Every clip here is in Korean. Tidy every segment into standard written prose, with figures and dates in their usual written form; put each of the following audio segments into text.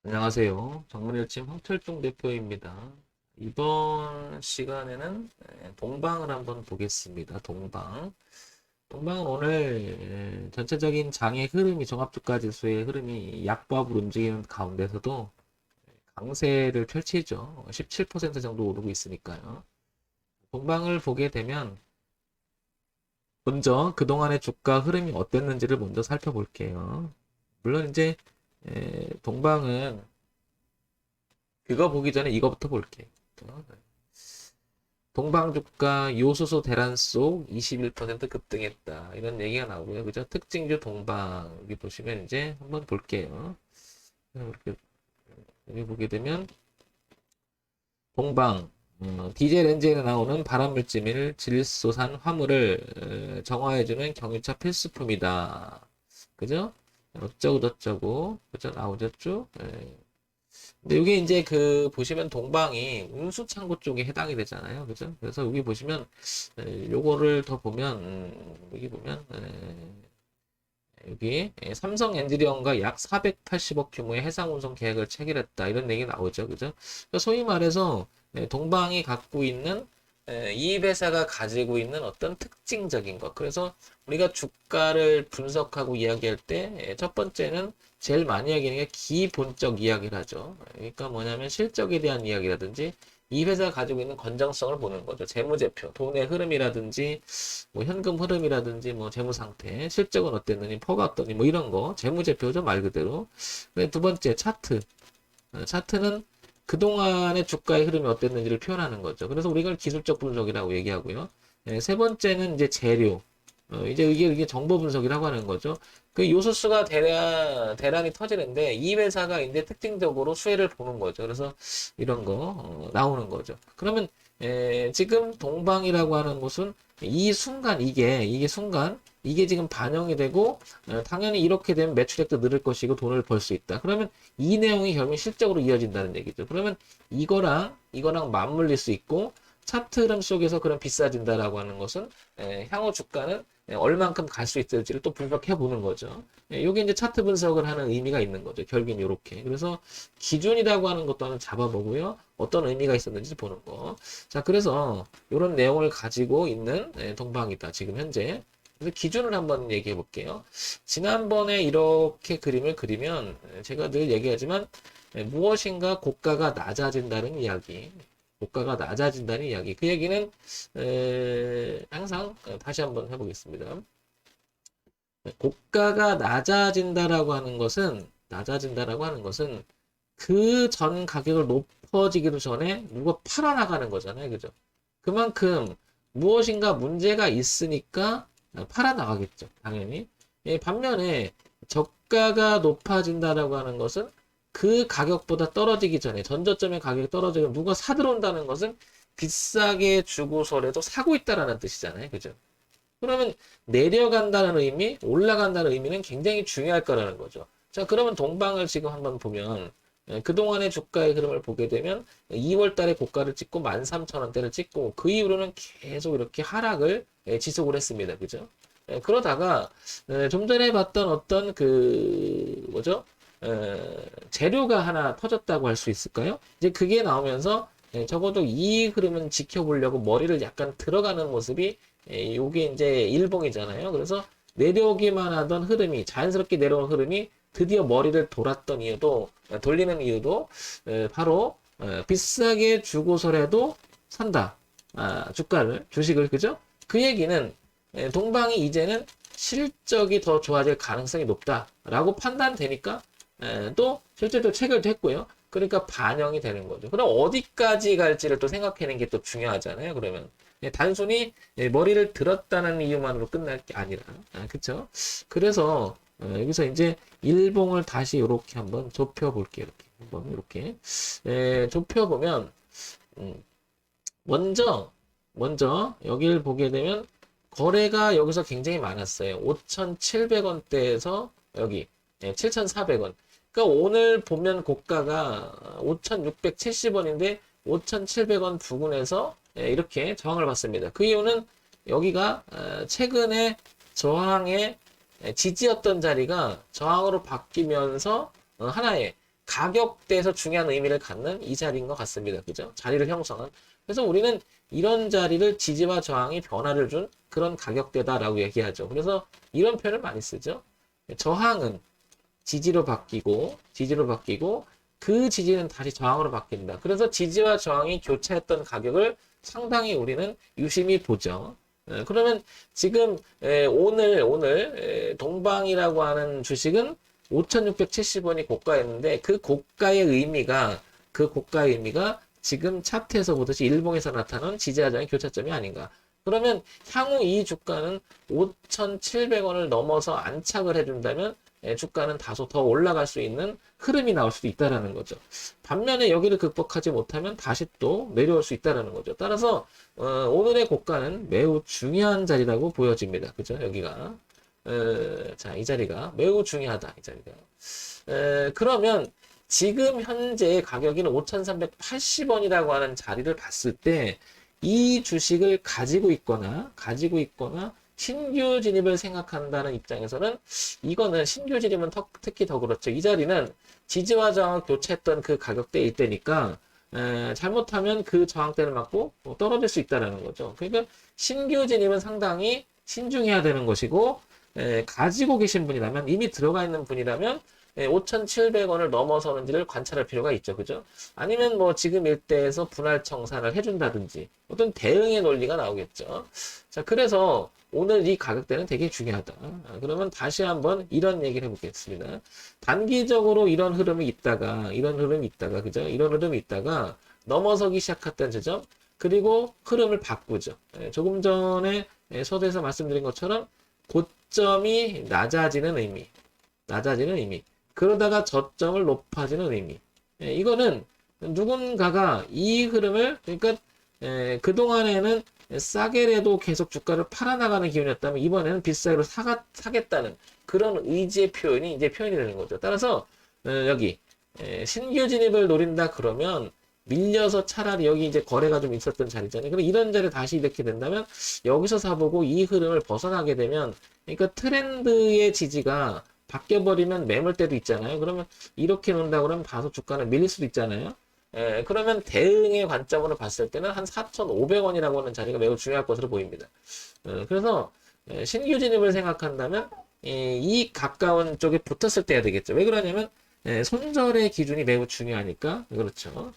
안녕하세요. 정문일침 황철중 대표입니다. 이번 시간에는 동방을 한번 보겠습니다. 동방. 동방은 오늘 전체적인 장의 흐름이 종합주가지수의 흐름이 약보합으로 움직이는 가운데서도 강세를 펼치죠. 17% 정도 오르고 있으니까요. 동방을 보게 되면 먼저 그동안의 주가 흐름이 어땠는지를 먼저 살펴볼게요. 물론 이제 동방은 그거 보기 전에 이거부터 볼게. 동방주가 요소수 대란 속 21% 급등했다. 이런 얘기가 나오고요. 그죠? 특징주 동방. 여기 보시면 이제 한번 볼게요. 이렇게 여기 보게 되면 동방. 디젤 엔진에 나오는 발암물질 및 질소산 화물을 정화해주는 경유차 필수품이다. 그죠? 어쩌고 저쩌고. 그죠? 나오죠 쭉. 근데 이게 이제 그 보시면 동방이 운수창고 쪽에 해당이 되잖아요. 그죠? 그래서 여기 보시면 요거를 더 보면 여기 보면 여기 삼성 엔지니어링과 약 480억 규모의 해상 운송 계획을 체결했다. 이런 얘기 나오죠. 그죠? 그러니까 소위 말해서 동방이 갖고 있는 이 회사가 가지고 있는 어떤 특징적인 것. 그래서 우리가 주가를 분석하고 이야기할 때 첫 번째는 제일 많이 하기는 게 기본적 이야기를 하죠. 그러니까 뭐냐면 실적에 대한 이야기라든지 이 회사가 가지고 있는 건전성을 보는 거죠. 재무제표, 돈의 흐름이라든지 뭐 현금 흐름이라든지 뭐 재무 상태, 실적은 어땠느니, 퍼가 어떠니 뭐 이런 거 재무제표죠 말 그대로. 두 번째 차트. 차트는 그동안의 주가의 흐름이 어땠는지를 표현하는 거죠. 그래서 우리가 기술적 분석이라고 얘기하고요. 세 번째는 이제 재료. 이제 이게 정보 분석이라고 하는 거죠. 그 요소수가 대란이 터지는데 이 회사가 이제 특징적으로 수혜를 보는 거죠. 그래서 이런 거 나오는 거죠. 그러면 지금 동방이라고 하는 곳은 이 순간 이게 순간 이게 지금 반영이 되고 당연히 이렇게 되면 매출액도 늘을 것이고 돈을 벌 수 있다. 그러면 이 내용이 결국 실적으로 이어진다는 얘기죠. 그러면 이거랑 맞물릴 수 있고 차트 흐름 속에서 그런 비싸진다라고 하는 것은 향후 주가는 얼만큼 갈 수 있을지를 또 분석해 보는 거죠. 이게 이제 차트 분석을 하는 의미가 있는 거죠. 결국엔 이렇게. 그래서 기준이라고 하는 것도 하나 잡아보고요. 어떤 의미가 있었는지 보는 거. 자, 그래서 이런 내용을 가지고 있는 동방이다. 지금 현재. 그래서 기준을 한번 얘기해 볼게요. 지난번에 이렇게 그림을 그리면 제가 늘 얘기하지만 무엇인가 고가가 낮아진다는 이야기. 고가가 낮아진다는 이야기. 그 얘기는 항상 다시 한번 해보겠습니다. 고가가 낮아진다라고 하는 것은 그 전 가격을 높아지기도 전에 누가 팔아나가는 거잖아요. 그죠? 그만큼 무엇인가 문제가 있으니까 팔아나가겠죠. 당연히. 반면에 저가가 높아진다라고 하는 것은 그 가격보다 떨어지기 전에 전저점의 가격이 떨어지면 누가 사들어온다는 것은 비싸게 주고서라도 사고 있다라는 뜻이잖아요. 그죠? 그러면 내려간다는 의미, 올라간다는 의미는 굉장히 중요할 거라는 거죠. 자, 그러면 동방을 지금 한번 보면 그동안의 주가의 흐름을 보게 되면 2월 달에 고가를 찍고 13,000원대를 찍고 그 이후로는 계속 이렇게 하락을 지속을 했습니다. 그죠? 그러다가 좀 전에 봤던 어떤 그 뭐죠? 재료가 하나 터졌다고 할 수 있을까요? 이제 그게 나오면서 적어도 이 흐름은 지켜보려고 머리를 약간 들어가는 모습이 요게 이제 일봉이잖아요. 그래서 내려오기만 하던 흐름이 자연스럽게 내려온 흐름이 드디어 머리를 돌리는 이유도 바로 비싸게 주고서라도 산다. 주식을 그죠? 그 얘기는 동방이 이제는 실적이 더 좋아질 가능성이 높다라고 판단되니까 또 실제로 체결도 했고요. 그러니까 반영이 되는 거죠. 그럼 어디까지 갈지를 또 생각하는 게 또 중요하잖아요. 그러면 단순히 머리를 들었다는 이유만으로 끝날 게 아니라 그쵸? 그래서 여기서 이제 일봉을 다시 이렇게 한번 좁혀 볼게요. 이렇게 한번 이렇게 좁혀 보면 먼저 여기를 보게 되면 거래가 여기서 굉장히 많았어요. 5,700원대에서 여기 7,400원. 그러니까 오늘 보면 고가가 5,670원인데 5,700원 부근에서 이렇게 저항을 받습니다. 그 이유는 여기가 최근에 저항의 지지였던 자리가 저항으로 바뀌면서 하나의 가격대에서 중요한 의미를 갖는 이 자리인 것 같습니다. 그죠? 자리를 형성한. 그래서 우리는 이런 자리를 지지와 저항이 변화를 준 그런 가격대다라고 얘기하죠. 그래서 이런 표현을 많이 쓰죠. 저항은 지지로 바뀌고, 그 지지는 다시 저항으로 바뀐다. 그래서 지지와 저항이 교차했던 가격을 상당히 우리는 유심히 보죠. 그러면 지금 오늘 동방이라고 하는 주식은 5,670원이 고가였는데 그 고가의 의미가 지금 차트에서 보듯이 일봉에서 나타나는 지지와 저항의 교차점이 아닌가. 그러면 향후 이 주가는 5,700원을 넘어서 안착을 해준다면 주가는 다소 더 올라갈 수 있는 흐름이 나올 수도 있다라는 거죠. 반면에 여기를 극복하지 못하면 다시 또 내려올 수 있다라는 거죠. 따라서 오늘의 고가는 매우 중요한 자리라고 보여집니다. 그죠? 여기가 자, 이 자리가 매우 중요하다. 이 자리가. 그러면 지금 현재 가격인 5,380원이라고 하는 자리를 봤을 때 이 주식을 가지고 있거나 신규 진입을 생각한다는 입장에서는 이거는 신규 진입은 특히 더 그렇죠. 이 자리는 지지와 저항을 교체했던 그 가격대일 때니까 잘못하면 그 저항대를 맞고 떨어질 수 있다는 거죠. 그러니까 신규 진입은 상당히 신중해야 되는 것이고 가지고 계신 분이라면 이미 들어가 있는 분이라면 5,700원을 넘어서는지를 관찰할 필요가 있죠. 그죠? 아니면 뭐 지금 일대에서 분할 청산을 해준다든지 어떤 대응의 논리가 나오겠죠. 자, 그래서 오늘 이 가격대는 되게 중요하다. 그러면 다시 한번 이런 얘기를 해보겠습니다. 단기적으로 이런 흐름이 있다가, 그죠? 이런 흐름이 있다가 넘어서기 시작했던 지점, 그리고 흐름을 바꾸죠. 조금 전에 서두에서 말씀드린 것처럼 고점이 낮아지는 의미. 그러다가 저점을 높아지는 의미. 이거는 누군가가 이 흐름을, 그러니까 그동안에는 싸게라도 계속 주가를 팔아나가는 기운이었다면 이번에는 비싸게로 사겠다는 그런 의지의 표현이 이제 표현이 되는 거죠. 따라서 여기 신규 진입을 노린다 그러면 밀려서 차라리 여기 이제 거래가 좀 있었던 자리잖아요. 그럼 이런 자리 다시 이렇게 된다면 여기서 사보고 이 흐름을 벗어나게 되면 그러니까 트렌드의 지지가 바뀌어버리면 매물대도 있잖아요. 그러면 이렇게 놓는다 그러면 다소 주가는 밀릴 수도 있잖아요. 그러면 대응의 관점으로 봤을 때는 한 4,500원이라고 하는 자리가 매우 중요할 것으로 보입니다. 그래서 신규 진입을 생각한다면 이 가까운 쪽에 붙었을 때 해야 되겠죠. 왜 그러냐면 손절의 기준이 매우 중요하니까. 그렇죠.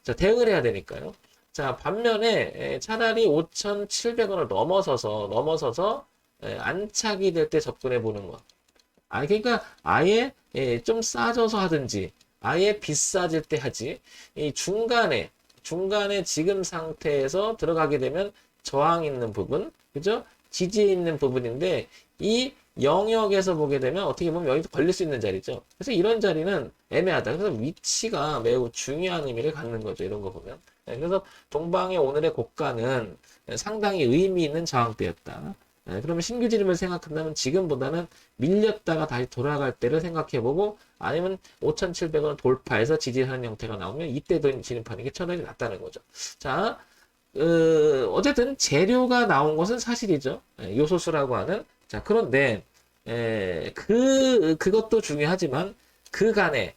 자, 대응을 해야 되니까요. 자, 반면에 차라리 5,700원을 넘어서서 안착이 될 때 접근해 보는 것. 그러니까 아예 좀 싸져서 하든지 아예 비싸질 때 하지. 이 중간에 지금 상태에서 들어가게 되면 저항 있는 부분, 그죠? 지지 있는 부분인데 이 영역에서 보게 되면 어떻게 보면 여기서 걸릴 수 있는 자리죠. 그래서 이런 자리는 애매하다. 그래서 위치가 매우 중요한 의미를 갖는 거죠. 이런 거 보면. 그래서 동방의 오늘의 고가는 상당히 의미 있는 저항대였다. 그러면 신규 진입을 생각한다면 지금보다는 밀렸다가 다시 돌아갈 때를 생각해보고 아니면 5,700원 돌파해서 지지하는 형태가 나오면 이때도 진입하는 게 차라리 낫다는 거죠. 자, 어쨌든 재료가 나온 것은 사실이죠. 요소수라고 하는. 자, 그런데 그것도 중요하지만 그간에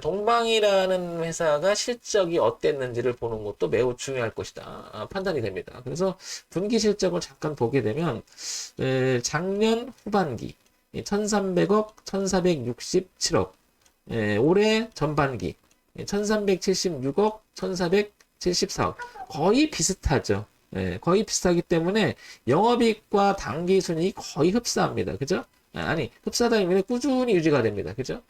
동방이라는 회사가 실적이 어땠는지를 보는 것도 매우 중요할 것이다. 판단이 됩니다. 그래서 분기 실적을 잠깐 보게 되면 작년 후반기 1,300억, 1,467억, 올해 전반기 1,376억, 1,474억 거의 비슷하죠. 거의 비슷하기 때문에 영업이익과 당기순이익이 거의 흡사합니다. 그죠? 아니, 흡사하다 의미는 꾸준히 유지가 됩니다. 그죠?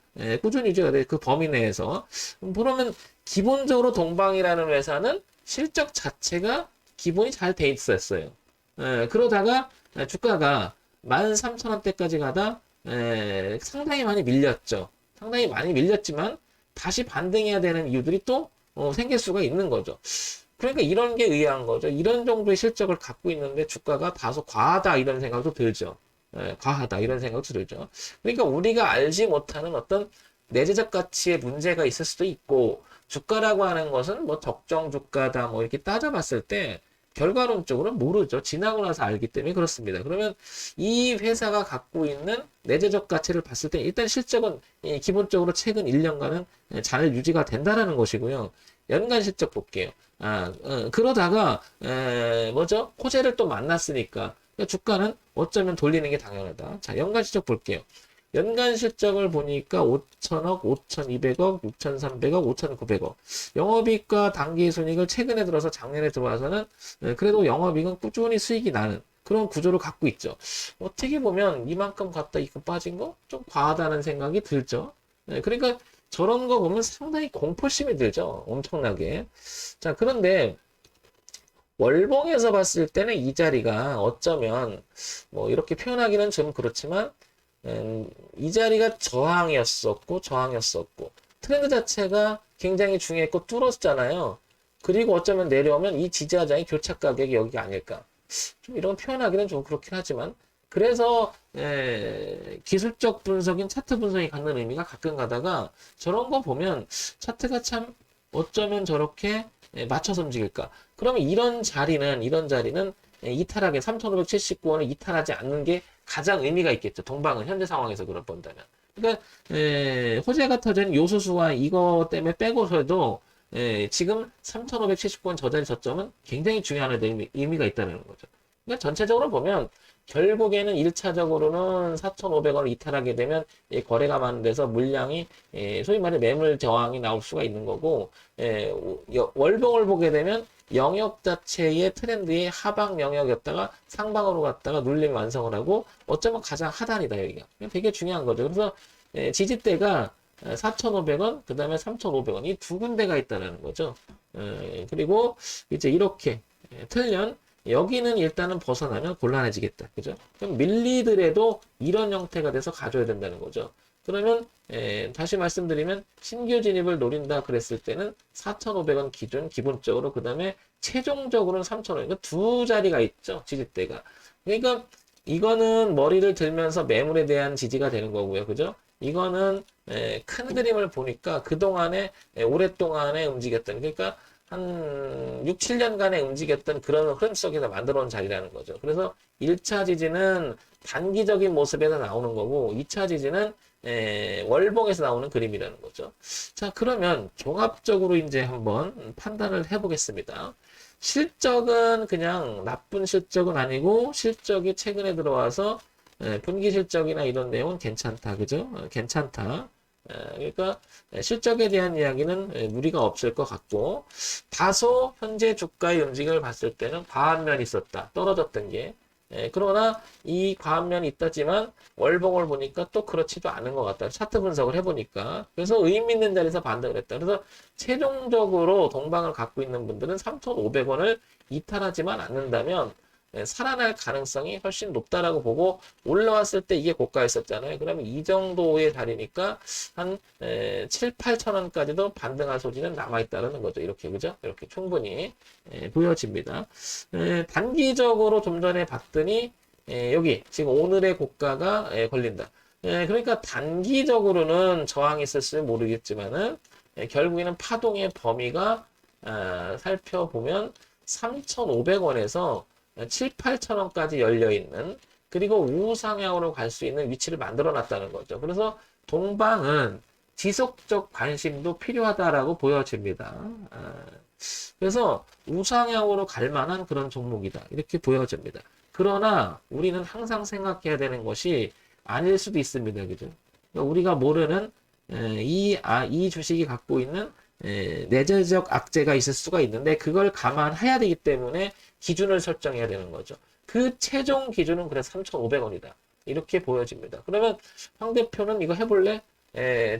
꾸준히 유지가 돼. 그 범위 내에서. 그러면 기본적으로 동방이라는 회사는 실적 자체가 기본이 잘 돼 있었어요. 그러다가 주가가 13,000원대까지 가다 상당히 많이 밀렸죠. 상당히 많이 밀렸지만 다시 반등해야 되는 이유들이 또 생길 수가 있는 거죠. 그러니까 이런 게 의아한 거죠. 이런 정도의 실적을 갖고 있는데 주가가 다소 과하다 이런 생각도 들죠. 과하다 이런 생각도 들죠. 그러니까 우리가 알지 못하는 어떤 내재적 가치의 문제가 있을 수도 있고 주가라고 하는 것은 뭐 적정 주가다 뭐 이렇게 따져봤을 때 결과론적으로는 모르죠. 지나고 나서 알기 때문에 그렇습니다. 그러면 이 회사가 갖고 있는 내재적 가치를 봤을 때 일단 실적은 기본적으로 최근 1년간은 잘 유지가 된다라는 것이고요. 연간 실적 볼게요. 그러다가 뭐죠? 호재를 또 만났으니까 주가는 어쩌면 돌리는 게 당연하다. 자, 연간 실적 볼게요. 연간 실적을 보니까 5천억, 5,200억, 6,300억, 5,900억. 영업이익과 당기순이익을 최근에 들어서 작년에 들어와서는 그래도 영업이익은 꾸준히 수익이 나는 그런 구조를 갖고 있죠. 어떻게 보면 이만큼 갔다 이만큼 빠진 거 좀 과하다는 생각이 들죠. 그러니까 저런 거 보면 상당히 공포심이 들죠. 엄청나게. 자, 그런데 월봉에서 봤을 때는 이 자리가 어쩌면 뭐 이렇게 표현하기는 좀 그렇지만 이 자리가 저항이었었고 트렌드 자체가 굉장히 중요했고 뚫었잖아요. 그리고 어쩌면 내려오면 이 지지하장의 교착 가격이 여기가 아닐까. 좀 이런 표현하기는 좀 그렇긴 하지만 그래서 기술적 분석인 차트 분석이 갖는 의미가 가끔 가다가 저런 거 보면 차트가 참 어쩌면 저렇게 맞춰서 움직일까. 그러면 이런 자리는 이탈하게 3,579원을 이탈하지 않는 게 가장 의미가 있겠죠. 동방은 현재 상황에서 그걸 본다면. 그러니까 호재가 터진 요소수와 이거 때문에 빼고서도 지금 3,579원 저자리 저점은 굉장히 중요한 의미가 있다는 거죠. 그러니까 전체적으로 보면 결국에는 1차적으로는 4,500원을 이탈하게 되면 거래가 많은 데서 물량이 소위 말해 매물 저항이 나올 수가 있는 거고 월봉을 보게 되면 영역 자체의 트렌드의 하방 영역이었다가 상방으로 갔다가 눌림 완성을 하고 어쩌면 가장 하단이다 여기가 되게 중요한 거죠. 그래서 지지대가 4,500원 그 다음에 3,500원 이 두 군데가 있다는 거죠. 그리고 이제 이렇게 틀면 여기는 일단은 벗어나면 곤란해지겠다. 그죠? 그럼 밀리더라도 이런 형태가 돼서 가져야 된다는 거죠. 그러면 다시 말씀드리면 신규 진입을 노린다 그랬을 때는 4,500원 기준 기본적으로 그 다음에 최종적으로는 3,000원 그러니까 두 자리가 있죠. 지지대가. 그러니까 이거는 머리를 들면서 매물에 대한 지지가 되는 거고요. 그죠? 이거는 큰 그림을 보니까 그동안에 오랫동안에 움직였던 그러니까 한 6, 7년간에 움직였던 그런 흐름 속에서 만들어 온 자리라는 거죠. 그래서 1차 지지는 단기적인 모습에서 나오는 거고 2차 지지는 월봉에서 나오는 그림이라는 거죠. 자, 그러면 종합적으로 이제 한번 판단을 해보겠습니다. 실적은 그냥 나쁜 실적은 아니고 실적이 최근에 들어와서 분기 실적이나 이런 내용은 괜찮다. 그죠? 괜찮다. 그러니까 실적에 대한 이야기는 무리가 없을 것 같고 다소 현재 주가의 움직임을 봤을 때는 과한면이 있었다. 떨어졌던 게. 그러나 이 과한면이 있다지만 월봉을 보니까 또 그렇지도 않은 것 같다. 차트 분석을 해보니까. 그래서 의미 있는 자리에서 반등을 했다. 그래서 최종적으로 동방을 갖고 있는 분들은 3,500원을 이탈하지만 않는다면 살아날 가능성이 훨씬 높다라고 보고 올라왔을 때 이게 고가였었잖아요. 그러면 이 정도의 자리니까 한 7, 8천 원까지도 반등할 소지는 남아있다는 거죠. 이렇게 그죠? 이렇게 충분히 보여집니다. 단기적으로 좀 전에 봤더니 여기 지금 오늘의 고가가 걸린다. 그러니까 단기적으로는 저항이 있을지 모르겠지만은 결국에는 파동의 범위가 살펴보면 3,500원에서 7, 8천 원까지 열려있는 그리고 우상향으로 갈 수 있는 위치를 만들어 놨다는 거죠. 그래서 동방은 지속적 관심도 필요하다라고 보여집니다. 그래서 우상향으로 갈 만한 그런 종목이다. 이렇게 보여집니다. 그러나 우리는 항상 생각해야 되는 것이 아닐 수도 있습니다. 그죠? 그러니까 우리가 모르는 이 주식이 갖고 있는 내재적 악재가 있을 수가 있는데 그걸 감안해야 되기 때문에 기준을 설정해야 되는 거죠. 그 최종 기준은 그래서 3,500원이다. 이렇게 보여집니다. 그러면 황 대표는 이거 해볼래?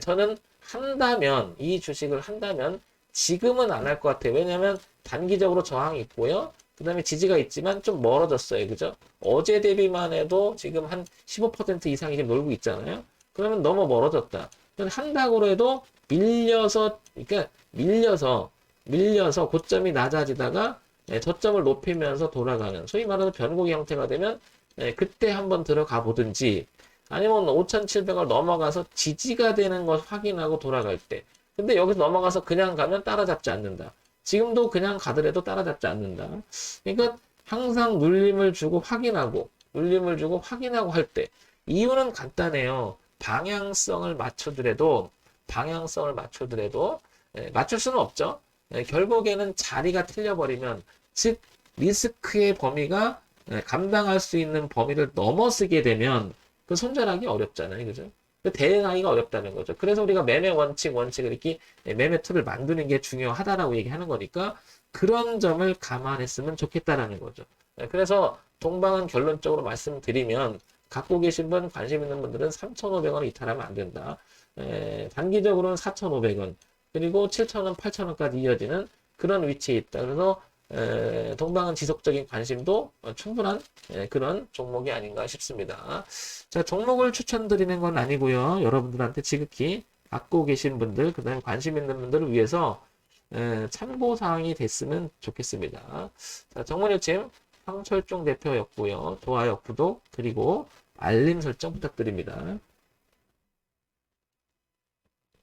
저는 한다면 이 주식을 한다면 지금은 안 할 것 같아요. 왜냐하면 단기적으로 저항이 있고요. 그 다음에 지지가 있지만 좀 멀어졌어요. 그죠? 어제 대비만 해도 지금 한 15% 이상이 지금 놀고 있잖아요. 그러면 너무 멀어졌다. 한다고 해도 밀려서 고점이 낮아지다가 저점을 높이면서 돌아가는 소위 말하는 변곡의 형태가 되면 그때 한번 들어가 보든지 아니면 5,700을 넘어가서 지지가 되는 것 확인하고 돌아갈 때 근데 여기서 넘어가서 그냥 가면 따라잡지 않는다. 지금도 그냥 가더라도 따라잡지 않는다. 그러니까 항상 눌림을 주고 확인하고 할 때 이유는 간단해요. 방향성을 맞추더라도 맞출 수는 없죠. 결국에는 자리가 틀려버리면 즉 리스크의 범위가 감당할 수 있는 범위를 넘어서게 되면 그 손절하기 어렵잖아요. 그죠? 대응하기가 어렵다는 거죠. 그래서 우리가 매매 원칙을 이렇게 매매 툴을 만드는 게 중요하다라고 얘기하는 거니까 그런 점을 감안했으면 좋겠다라는 거죠. 그래서 동방은 결론적으로 말씀드리면 갖고 계신 분, 관심 있는 분들은 3,500원 이탈하면 안 된다. 단기적으로는 4,500원, 그리고 7,000원, 8,000원까지 이어지는 그런 위치에 있다. 그래서 동방은 지속적인 관심도 충분한 그런 종목이 아닌가 싶습니다. 자, 종목을 추천드리는 건 아니고요. 여러분들한테 지극히 갖고 계신 분들, 그 다음에 관심 있는 분들을 위해서 참고사항이 됐으면 좋겠습니다. 자, 정문일침 황철종 대표였고요. 좋아요, 구독, 그리고 알림 설정 부탁드립니다.